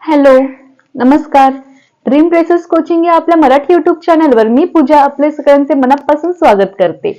Hello, नमस्कार. Dream presses coaching या आपल्या मराठी युट्यूब चॅनलवर मी पूजा आपले सगळ्यांचे मनापासून स्वागत करते.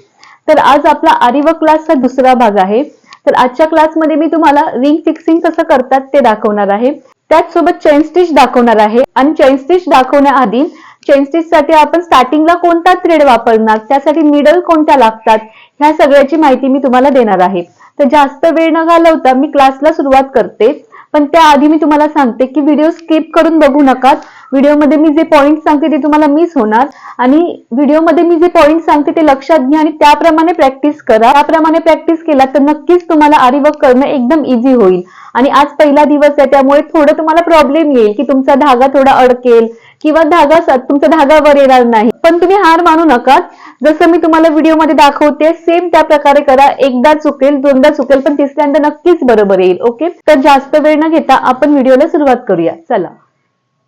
तर आज आपला आरी वर्क क्लासचा दुसरा भाग आहे. तर आजच्या क्लासमध्ये मी तुम्हाला रिंग फिक्सिंग कसं करतात ते दाखवणार आहे. त्याचसोबत चेन स्टिच दाखवणार आहे. आणि चेन स्टिच दाखवण्याआधी चेन स्टिच साठी आपण स्टार्टिंगला कोणता थ्रेड वापरणार, त्यासाठी निडल कोणत्या लागतात, ह्या सगळ्याची माहिती मी तुम्हाला देणार आहे. तर जास्त वेळ न घालवता मी क्लासला सुरुवात करते. पण त्याआधी मी तुम्हाला सांगते की व्हिडिओ स्किप करून बघू नका. व्हिडिओमध्ये मी जे पॉइंट सांगते ते तुम्हाला मिस होणार, आणि व्हिडिओमध्ये मी जे पॉइंट सांगते ते लक्षात घ्या आणि त्याप्रमाणे प्रॅक्टिस करा. त्याप्रमाणे प्रॅक्टिस केला तर नक्कीच तुम्हाला आरी वर्क करणं एकदम इझी होईल. आणि आज पहिला दिवस आहे त्यामुळे थोडं तुम्हाला प्रॉब्लेम येईल की तुमचा धागा थोडा अडकेल किंवा तुमचा धागा वर येणार नाही. पण तुम्ही हार मानू नका. जसं मी तुम्हाला व्हिडिओमध्ये दाखवते सेम त्या प्रकारे करा. एकदा चुकेल, दोनदा चुकेल, पण तिसऱ्यांदा नक्कीच बरोबर येईल. ओके, तर जास्त वेळ न घेता आपण व्हिडिओला सुरुवात करूया. चला.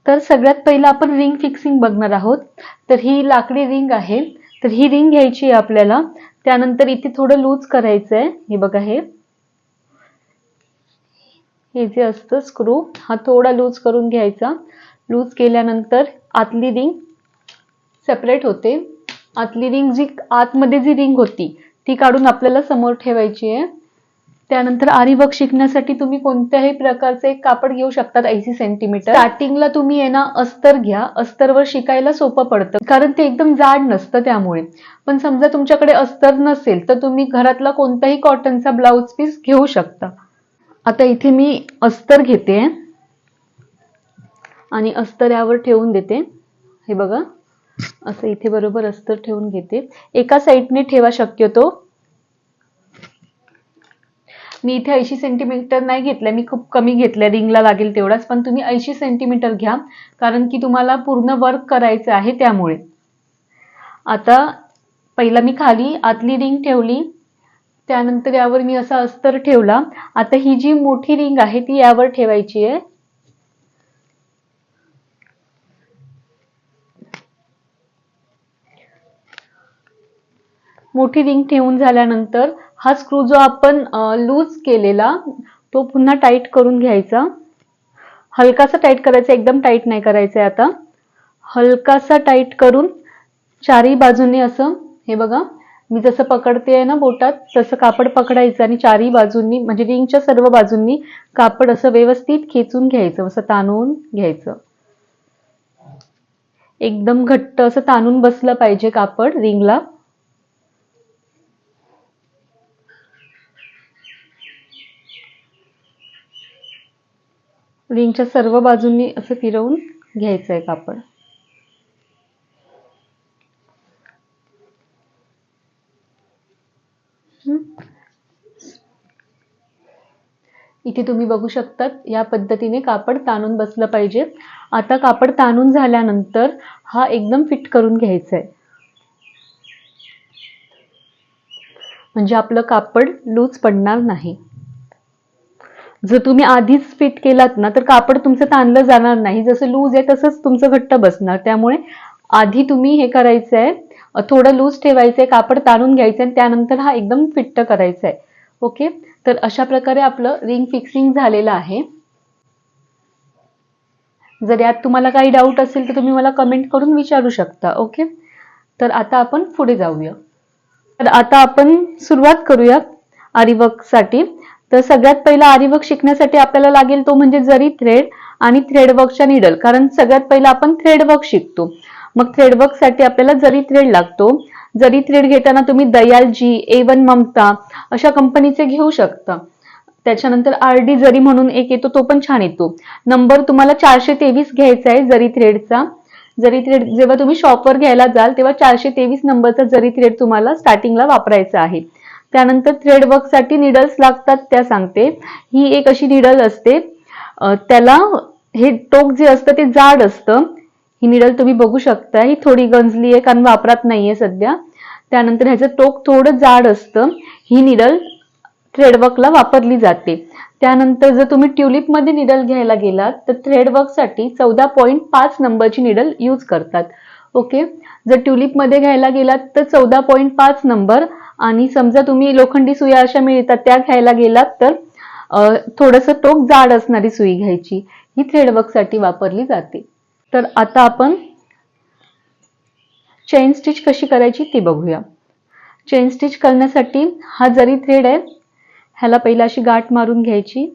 तर सगळ्यात पहिलं आपण रिंग फिक्सिंग बघणार आहोत. तर ही लाकडी रिंग आहे. तर ही रिंग घ्यायची आहे आपल्याला. त्यानंतर इथे थोडं लूज करायचंय. हे बघा, हे जे असतं स्क्रू, हा थोडा लूज करून घ्यायचा. लूज केल्यानंतर आतली रिंग सेपरेट होते. आतली रिंग आतमध्ये जी रिंग होती ती काढून आपल्याला समोर ठेवायची आहे. त्यानंतर आरी वर्क शिकण्यासाठी तुम्ही कोणत्याही प्रकारचे कापड घेऊ शकतात. 80 सेंटीमीटर. स्टार्टिंगला तुम्ही आहे ना अस्तर घ्या. अस्तरवर शिकायला सोपं पडतं कारण ते एकदम जाड नसतं त्यामुळे. पण समजा तुमच्याकडे अस्तर नसेल तर तुम्ही घरातला कोणताही कॉटनचा ब्लाउज पीस घेऊ शकता. आता इथे मी अस्तर घेते आणि अस्तर यावर ठेवून देते. हे बघा, असं इथे बरोबर अस्तर ठेवून घेते. एका साईडने ठेवा शक्यतो. मी इथे 80 सेंटीमीटर नाही घेतलंय, मी खूप कमी घेतलंय, रिंगला लागेल तेवढाच. पण तुम्ही 80 सेंटीमीटर घ्या कारण की तुम्हाला पूर्ण वर्क करायचं आहे त्यामुळे. आता पहिला मी खाली आतली रिंग ठेवली. त्यानंतर यावर मी असा अस्तर ठेवला. आता ही जी मोठी रिंग आहे ती यावर ठेवायची आहे. मोठी रिंग ठेवून झाल्यानंतर हा स्क्रू जो आपण लूज केलेला तो पुन्हा टाईट करून घ्यायचा. हलकासा टाईट करायचा, एकदम टाईट नाही करायचंय. आता हलकासा टाईट करून चारही बाजूंनी असं, हे बघा मी जसं पकडते ना बोटात तसं कापड पकडायचं आणि चारही बाजूंनी म्हणजे रिंगच्या सर्व बाजूंनी कापड असं व्यवस्थित खेचून घ्यायचं, असं ताणून घ्यायचं. एकदम घट्ट असं ताणून बसलं पाहिजे कापड रिंगला. रिंगच्या सर्व बाजूंनी असं फिरवून घ्यायचंय कापड. इथे तुम्ही बघू शकतात या पद्धतीने कापड ताणून बसलं पाहिजे. आता कापड ताणून झाल्यानंतर हा एकदम फिट करून घ्यायचा आहे, म्हणजे आपलं कापड लूज पडणार नाही. जर तुम्ही आधीच फिट केलात ना तर कापड तुमचं ताणलं जाणार नाही. जसं लूज आहे तसंच तुमचं घट्ट बसणार. त्यामुळे आधी तुम्ही हे करायचंय, थोडं लूज ठेवायचंय, कापड ताणून घ्यायचंय आणि त्यानंतर हा एकदम फिट करायचा आहे. ओके, तर अशा प्रकारे आपलं रिंग फिक्सिंग झालेलं आहे. जर यात तुम्हाला काही डाऊट असेल तर तुम्ही मला कमेंट करून विचारू शकता. ओके, तर आता आपण पुढे जाऊया. तर आता आपण सुरुवात करूया आरी वर्क साठी. तर सगळ्यात पहिला आरी वर्क शिकण्यासाठी आपल्याला लागेल तो म्हणजे जरी थ्रेड आणि थ्रेड वर्कच्या निडल. कारण सगळ्यात पहिला आपण थ्रेड वर्क शिकतो, मग थ्रेड वर्क साठी आपल्याला जरी थ्रेड लागतो. जरी थ्रेड घेताना तुम्ही दयालजी, A1 ममता अशा कंपनीचे घेऊ शकता. त्याच्यानंतर RD जरी म्हणून एक येतो तो पण छान येतो. नंबर तुम्हाला 423 घ्यायचा आहे जरी थ्रेडचा. जरी थ्रेड जेव्हा तुम्ही शॉपवर घ्यायला जाल तेव्हा 423 नंबरचा जरी थ्रेड तुम्हाला स्टार्टिंगला वापरायचा आहे. त्यानंतर थ्रेड वर्क साठी निडल्स लागतात, त्या सांगते. ही एक अशी निडल असते, त्याला हे टोक जे असतं ते जाड असतं. ही निडल तुम्ही बघू शकता, ही थोडी गंजली आहे कारण वापरात नाहीये सध्या. त्यानंतर ह्याचं टोक थोडं जाड असतं. ही निडल थ्रेडवर्कला वापरली जाते. त्यानंतर जर तुम्ही ट्युलिप मध्ये निडल घ्यायला गेलात तर थ्रेडवर्क साठी 14.5 नंबरची निडल यूज करतात. ओके, जर ट्युलिप मध्ये घ्यायला गेलात तर 14.5 नंबर. आणि समजा तुम्ही लोखंडी सुया अशा मिळतात त्या घ्यायला गेलात तर थोडंसं टोक जाड असणारी सुई घ्यायची. ही थ्रेडवर्कसाठी वापरली जाते. तर आता आपण चेन स्टिच कशी करायची ते बघूया. चेन स्टिच करण्यासाठी हा जरी थ्रेड आहे, ह्याला पहिला अशी गाठ मारून घ्यायची.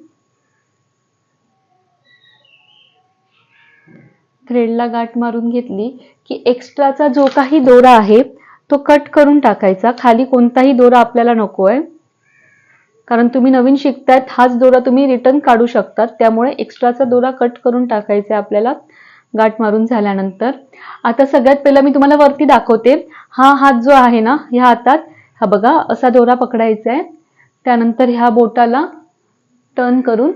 थ्रेडला गाठ मारून घेतली की एक्स्ट्राचा जो काही दोरा आहे तो कट करून टाकायचा. खाली कोणताही दोरा आपल्याला नकोय, कारण तुम्ही नवीन शिकतायत. हाच दोरा तुम्ही रिटर्न काढू शकतात, त्यामुळे एक्स्ट्राचा दोरा कट करून टाकायचा आपल्याला गाठ मारून झाल्यानंतर. आता सगळ्यात पहिला मी तुम्हाला वरती दाखवते. हा हात जो आहे ना, ह्या हातात हा बघा असा दोरा पकडायचा आहे. त्यानंतर ह्या बोटाला टर्न करून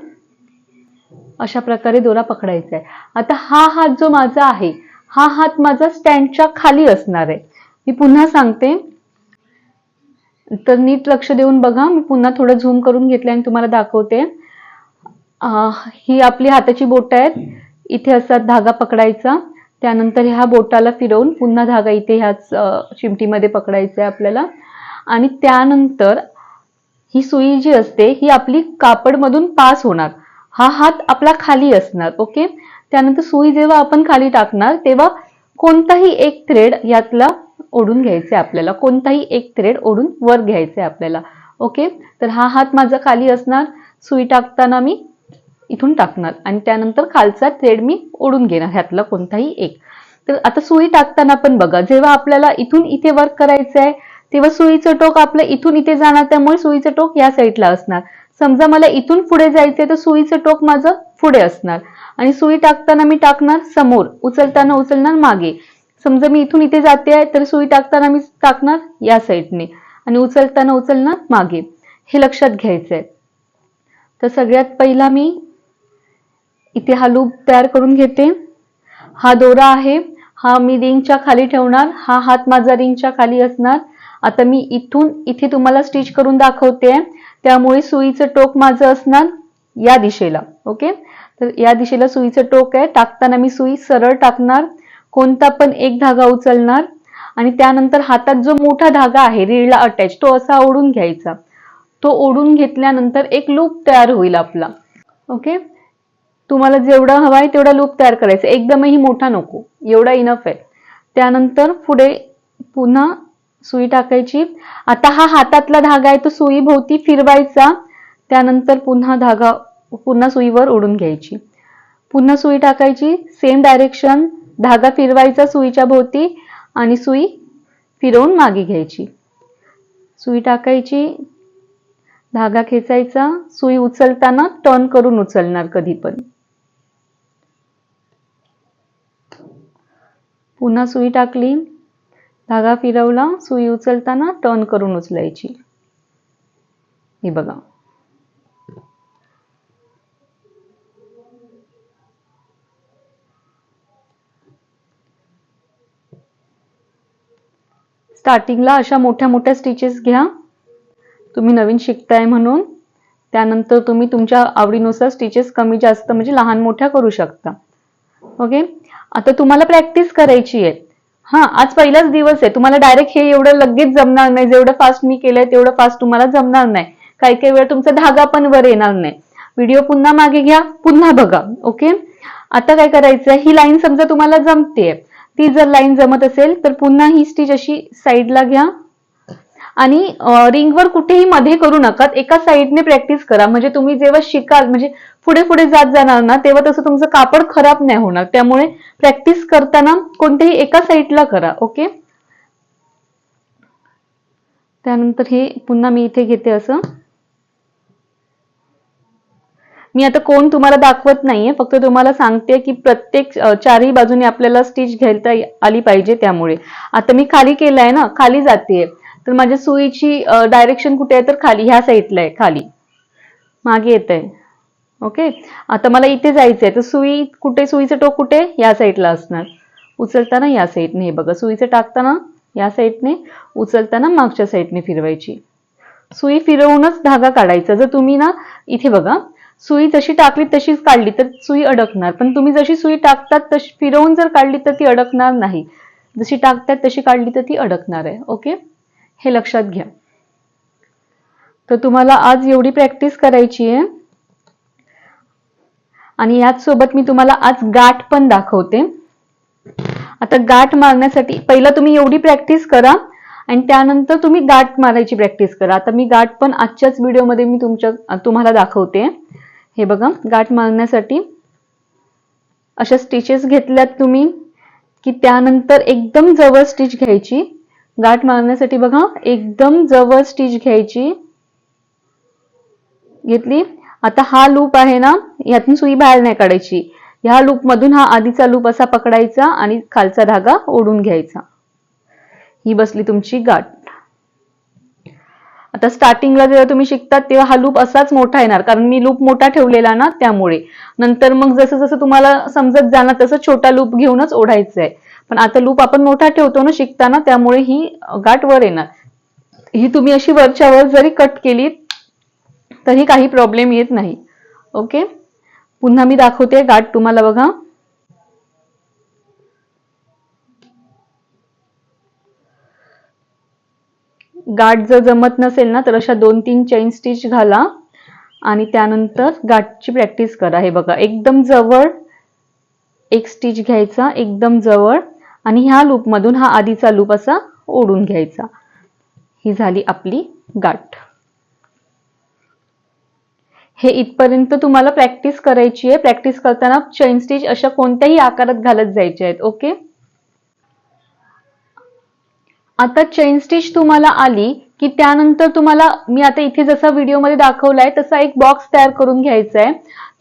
अशा प्रकारे दोरा पकडायचा आहे. आता हा हात जो माझा आहे, हा हात माझा स्टँडच्या खाली असणार आहे. मी पुन्हा सांगते, तर नीट लक्ष देऊन बघा. मी पुन्हा थोडं झूम करून घेतलं आणि तुम्हाला दाखवते. ही आपली हाताची बोट आहेत. इथे असा धागा पकडायचा. त्यानंतर ह्या बोटाला फिरवून पुन्हा धागा इथे ह्याच चिमटीमध्ये पकडायचा आहे आपल्याला. आणि त्यानंतर ही सुई जी असते ही आपली कापडमधून पास होणार. हा हात आपला खाली असणार. ओके. त्यानंतर सुई जेव्हा आपण खाली टाकणार तेव्हा कोणताही एक थ्रेड यातला ओढून घ्यायचे आपल्याला. कोणताही एक थ्रेड ओढून वर घ्यायचे आपल्याला. ओके. तर हा हात माझा खाली असणार. सुई टाकताना मी इथून टाकणार आणि त्यानंतर खालचा थ्रेड मी ओढून घेणार ह्यातला कोणताही एक. तर आता सुई टाकताना पण बघा, जेव्हा आपल्याला इथून इथे वर्क करायचं आहे तेव्हा सुईचं टोक आपलं इथून इथे जाणार, त्यामुळे सुईचं टोक या साईडला असणार. समजा मला इथून पुढे जायचंय तर सुईचं टोक माझं पुढे असणार आणि सुई टाकताना मी टाकणार समोर, उचलताना उचलणार मागे. समजा मी इथून इथे जाते आहे तर सुई टाकताना मी टाकणार या साईडने आणि उचलताना उचलणार मागे. हे लक्षात घ्यायचंय. तर सगळ्यात पहिला मी इथे हा लूप तयार करून घेते. हा दोरा आहे, हा मी रिंगच्या खाली ठेवणार. हा हात माझा रिंगच्या खाली असणार. आता मी इथून इथे तुम्हाला स्टिच करून दाखवते, त्यामुळे सुईचं टोक माझं असणार या दिशेला. ओके. तर या दिशेला सुईचं टोक आहे. टाकताना मी सुई सरळ टाकणार, कोणता पण एक धागा उचलणार आणि त्यानंतर हातात जो मोठा धागा आहे रीळला अटॅच, तो असा ओढून घ्यायचा. तो ओढून घेतल्यानंतर एक लूप तयार होईल आपला. ओके. तुम्हाला जेवढा हवा आहे तेवढा लूप तयार करायचा, एकदमही मोठा नको, एवढा इनफ आहे. त्यानंतर पुढे पुन्हा सुई टाकायची. आता हा हातातला धागा आहे तो सुई भोवती फिरवायचा. त्यानंतर पुन्हा सुईवर ओढून घ्यायची. पुन्हा सुई टाकायची, सेम डायरेक्शन, धागा फिरवायचा सुईच्या भोवती आणि सुई फिरवून मागे घ्यायची. सुई टाकायची, धागा खेचायचा, सुई उचलताना टर्न करून उचलणार कधी पण. पुन्हा सुई टाकली, धागा फिरवला, सुई उचलताना टर्न करून उचलायची. हे बघा. स्टार्टिंगला अशा मोठ्या मोठ्या स्टिचेस घ्या, तुम्ही नवीन शिकताय म्हणून. त्यानंतर तुम्ही तुमच्या आवडीनुसार स्टिचेस कमी जास्त म्हणजे लहान मोठ्या करू शकता. ओके. आता तुम्हाला प्रॅक्टिस करायची आहे. आज पहिलाच दिवस आहे. तुम्हाला डायरेक्ट हे एवढं लगेच जमणार नाही. जेवढं फास्ट मी केलंय तेवढं फास्ट तुम्हाला जमणार नाही. काही काही वेळ तुमचा धागा पण वर येणार नाही. व्हिडिओ पुन्हा मागे घ्या, पुन्हा बघा. ओके. आता काय करायचं, ही लाईन समजा तुम्हाला जमते, ती जर लाईन जमत असेल तर पुन्हा ही स्टिच अशी साईडला घ्या आणि रिंगवर कुठेही मध्ये करू नका. एका साईडने प्रॅक्टिस करा, म्हणजे तुम्ही जेव्हा शिकाल म्हणजे पुढे पुढे जात जाणार ना, तेव्हा तसं तुमचं कापड खराब नाही होणार. त्यामुळे प्रॅक्टिस करताना कोणत्याही एका साईडला करा. ओके. त्यानंतर हे पुन्हा मी इथे घेते असं. मी आता कोण तुम्हाला दाखवत नाहीये, फक्त तुम्हाला सांगते की प्रत्येक चारही बाजूने आपल्याला स्टिच घ्यायला आली पाहिजे. त्यामुळे आता मी खाली केलाय ना, खाली जाते, तर माझ्या सुईची डायरेक्शन कुठे आहे तर खाली, ह्या साईडला आहे, खाली मागे येत आहे. ओके. आता मला इथे जायचंय तर सुई कुठे, सुईचं टोक कुठे, या साईडला असणार. उचलताना या साईडने, हे बघा, सुईचं टाकताना या साईडने, उचलताना मागच्या साईडने फिरवायची. सुई फिरवूनच धागा काढायचा. जर तुम्ही ना इथे बघा, सुई जशी टाकली तशीच काढली तर सुई अडकणार, पण तुम्ही जशी सुई टाकतात तशी फिरवून जर काढली तर ती अडकणार नाही. जशी टाकतात तशी काढली तर ती अडकणार आहे. ओके. हे लक्षात घ्या. तर तुम्हाला आज एवढी प्रॅक्टिस करायची आहे. आणि याच सोबत मी तुम्हाला आज गाठ पण दाखवते. आता गाठ मारण्यासाठी पहिला तुम्ही एवढी प्रॅक्टिस करा आणि त्यानंतर तुम्ही गाठ मारायची प्रॅक्टिस करा. आता मी गाठ पण आजच्याच व्हिडिओमध्ये मी तुम्हाला दाखवते. हे बघा, गाठ मारण्यासाठी अशा स्टिचेस घेतल्यात तुम्ही की त्यानंतर एकदम जवळ स्टिच घ्यायची. गाठ मारण्यासाठी बघा, एकदम जवळ स्टिच घ्यायची. घेतली. आता हा लूप आहे ना, यातून सुई बाहेर नाही काढायची. ह्या लूप मधून हा आधीचा लूप असा पकडायचा आणि खालचा धागा ओढून घ्यायचा. ही बसली तुमची गाठ. आता स्टार्टिंगला जेव्हा तुम्ही शिकतात तेव्हा हा लूप असाच मोठा येणार, कारण मी लूप मोठा ठेवलेला ना, त्यामुळे. नंतर मग जसं जसं तुम्हाला समजत जाणार तसं छोटा लूप घेऊनच ओढायचं आहे. पण आता लूप आपण मोठा ठेवतो ना शिकताना, त्यामुळे ही गाठ वर येणार. ही तुम्ही अशी वरच्या वर जरी कट केली तरी काही प्रॉब्लेम येत नाही. ओके, पुन्हा मी दाखवते गाठ तुम्हाला. बघा, गाठ जर जमत नसेल ना तर अशा 2-3 चेन स्टिच घाला आणि त्यानंतर गाठची प्रॅक्टिस करा. हे बघा, एकदम जवळ एक स्टिच घ्यायचा, एकदम जवळ, आणि ह्या लूप मधून हा आधीचा लूप असा ओढून घ्यायचा. ही झाली आपली गाठ. हे इथपर्यंत तुम्हाला प्रॅक्टिस करायची आहे. प्रॅक्टिस करताना चेन स्टिच अशा कोणत्याही आकारात घालत जायचे आहेत. ओके, आता चेन स्टिच तुम्हाला आली की त्यानंतर तुम्हाला मी आता इथे जसा व्हिडिओमध्ये दाखवलाय तसा एक बॉक्स तयार करून घ्यायचा आहे.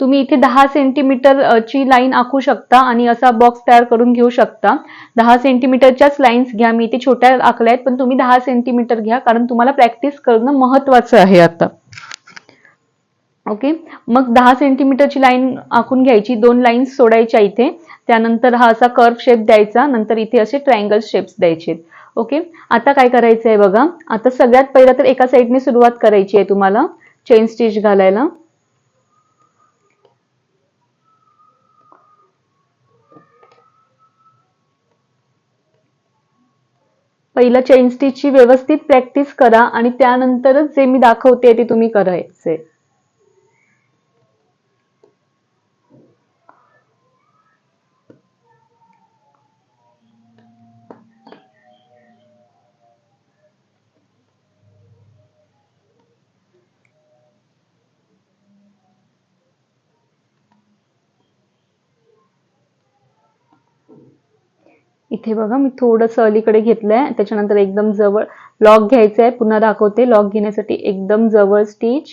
तुम्ही इथे 10 सेंटीमीटर ची लाईन आखू शकता आणि असा बॉक्स तयार करून घेऊ शकता. 10 सेंटीमीटरच्याच लाईन्स घ्या. मी इथे छोट्या आखल्या आहेत, पण तुम्ही 10 सेंटीमीटर घ्या, कारण तुम्हाला प्रॅक्टिस करणं महत्वाचं आहे आता. ओके, मग 10 सेंटीमीटरची लाईन आखून घ्यायची. 2 लाईन्स सोडायच्या इथे. त्यानंतर हा असा कर्व शेप द्यायचा. नंतर इथे असे ट्रायंगल शेप्स द्यायचे. ओके, आता काय करायचं आहे बघा. आता सगळ्यात पहिला तर एका साईडने सुरुवात करायची आहे तुम्हाला चेन स्टिच घालायला. पहिला चेन स्टिचची व्यवस्थित प्रॅक्टिस करा आणि त्यानंतरच जे मी दाखवते ते तुम्ही करायचे. इथे बघा, मी थोडंसं अलीकडे घेतलंय, त्याच्यानंतर एकदम जवळ लॉक घ्यायचा आहे. पुन्हा दाखवते. लॉक घेण्यासाठी एकदम जवळ स्टिच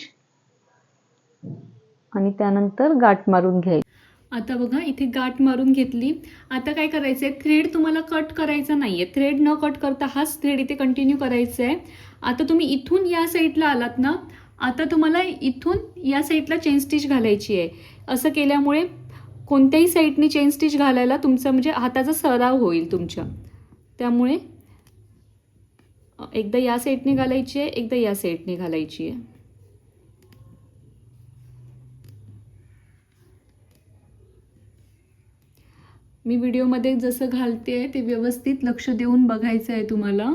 आणि त्यानंतर गाठ मारून घ्यायची. आता बघा, इथे गाठ मारून घेतली. आता काय करायचंय, थ्रेड तुम्हाला कट करायचा नाहीये. थ्रेड न कट करता हाच थ्रेड इथे कंटिन्यू करायचा आहे. आता तुम्ही इथून या साईडला आलात ना, आता तुम्हाला इथून या साईडला चेन स्टिच घालायची आहे. असं केल्यामुळे कोणत्याही साईडनी चेन स्टिच घालायला तुमचा म्हणजे हाताचा सराव होईल तुमच्या. त्यामुळे एकदा या साईडने घालायची आहे, एकदा या साईडने घालायची आहे. मी व्हिडिओमध्ये जसं घालते ते व्यवस्थित लक्ष देऊन बघायचं आहे तुम्हाला.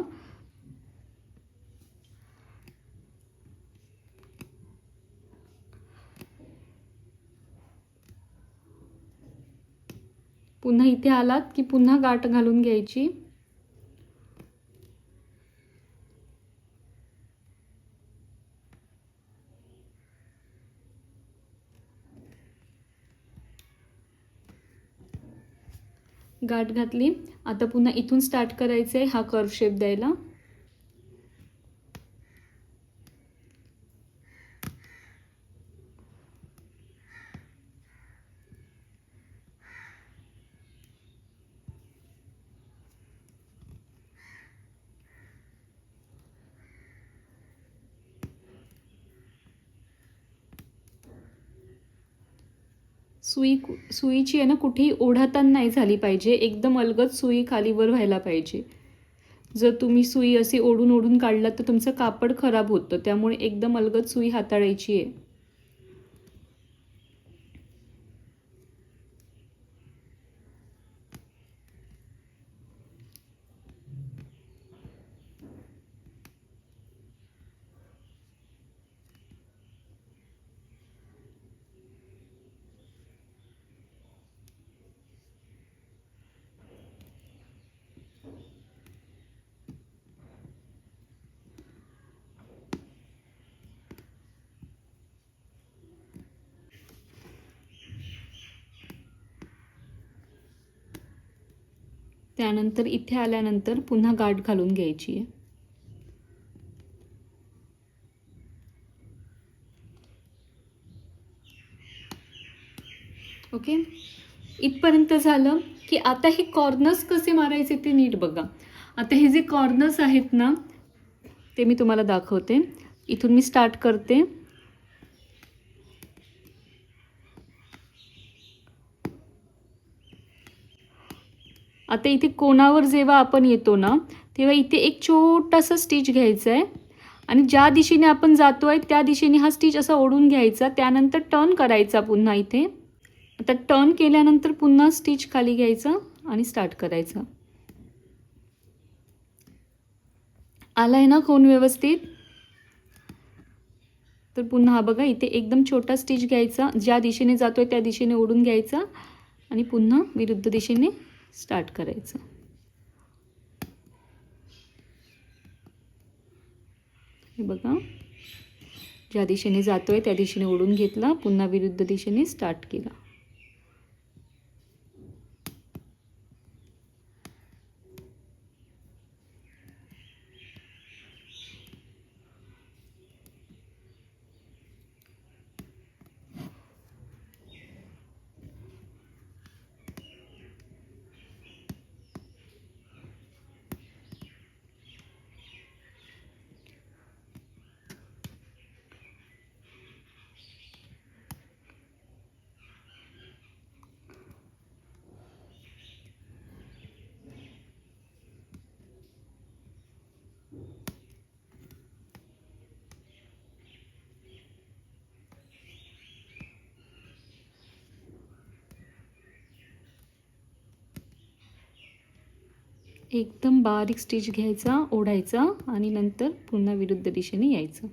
पुन्हा इथे आलात की पुन्हा गाठ घालून घ्यायची. गाठ घातली. आता पुन्हा इथून स्टार्ट करायचंय हा कर्व शेप द्यायला. सुईची आहे ना, कुठेही ओढाताण नाही झाली पाहिजे. एकदम अलगद सुई खालीवर व्हायला पाहिजे. जर तुम्ही सुई अशी ओढून ओढून काढलात तर तुमचं कापड खराब होतं. त्यामुळे एकदम अलगद सुई हाताळायची आहे. त्यानंतर इथे आल्यानंतर पुन्हा गाठ घालून घ्यायची आहे. ओके, इथपर्यंत झालं की आता हे कॉर्नर्स कसे मारायचे ते नीट बघा. आता हे जे कॉर्नर्स आहेत ना ते मी तुम्हाला दाखवते. इथून मी स्टार्ट करते. आता इथे कोणावर जेव्हा आपण येतो ना तेव्हा इथे एक छोटासा स्टिच घ्यायचा आहे आणि ज्या दिशेने आपण जातोय त्या दिशेने हा स्टिच असा ओढून घ्यायचा. त्यानंतर टर्न करायचा पुन्हा इथे. आता टर्न केल्यानंतर पुन्हा स्टिच खाली घ्यायचा आणि स्टार्ट करायचा. आलाय ना कोण व्यवस्थित? तर पुन्हा हा बघा इथे एकदम छोटा स्टिच घ्यायचा, ज्या दिशेने जातोय त्या दिशेने ओढून घ्यायचा आणि पुन्हा विरुद्ध दिशेने स्टार्ट करायचं. हे बघा, ज्या दिशेने जातोय त्या दिशेने ओढून घेतला, पुन्हा विरुद्ध दिशेने स्टार्ट केला. एकदम बारीक स्टिच घ्यायचा, ओढायचा आणि नंतर पुन्हा विरुद्ध दिशेने यायचं.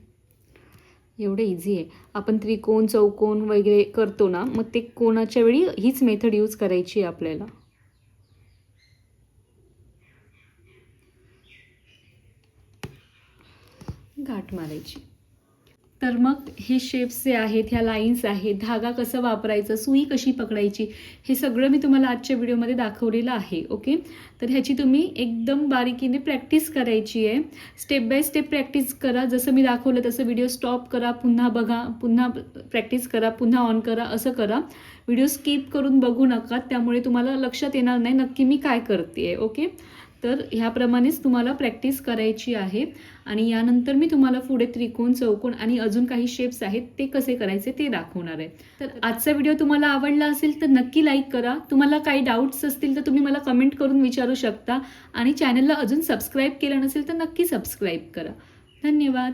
एवढं इझी आहे. आपण त्रिकोण चौकोन वगैरे करतो ना, मग ते कोणाच्या वेळी हीच मेथड यूज करायची आहे आपल्याला. गाठ मारायची. तर मग हे शेप्स जे आहेत, ह्या लाईन्स आहेत, धागा कसा वापरायचा, सुई कशी पकडायची, हे सगळं मी तुम्हाला आजच्या व्हिडिओमध्ये दाखवलेलं आहे. ओके, तर ह्याची तुम्ही एकदम बारीकीने प्रॅक्टिस करायची आहे. स्टेप बाय स्टेप प्रॅक्टिस करा. जसं मी दाखवलं तसं व्हिडिओ स्टॉप करा, पुन्हा बघा, पुन्हा प्रॅक्टिस करा, पुन्हा ऑन करा, असं करा. व्हिडिओ स्किप करून बघू नका, त्यामुळे तुम्हाला लक्षात येणार नाही नक्की मी काय करते आहे. ओके, तर ह्याप्रमाणेच तुम्हाला प्रॅक्टिस करायची आहे. आणि यानंतर मी तुम्हाला पुढे त्रिकोण चौकोन आणि अजून काही शेप्स आहेत ते कसे करायचे ते दाखवणार आहे. तर आजचा व्हिडिओ तुम्हाला आवडला असेल तर नक्की लाईक करा. तुम्हाला काही डाऊट्स असतील तर तुम्ही मला कमेंट करून विचारू शकता. आणि चॅनलला अजून सबस्क्राईब केलं नसेल तर नक्की सबस्क्राईब करा. धन्यवाद.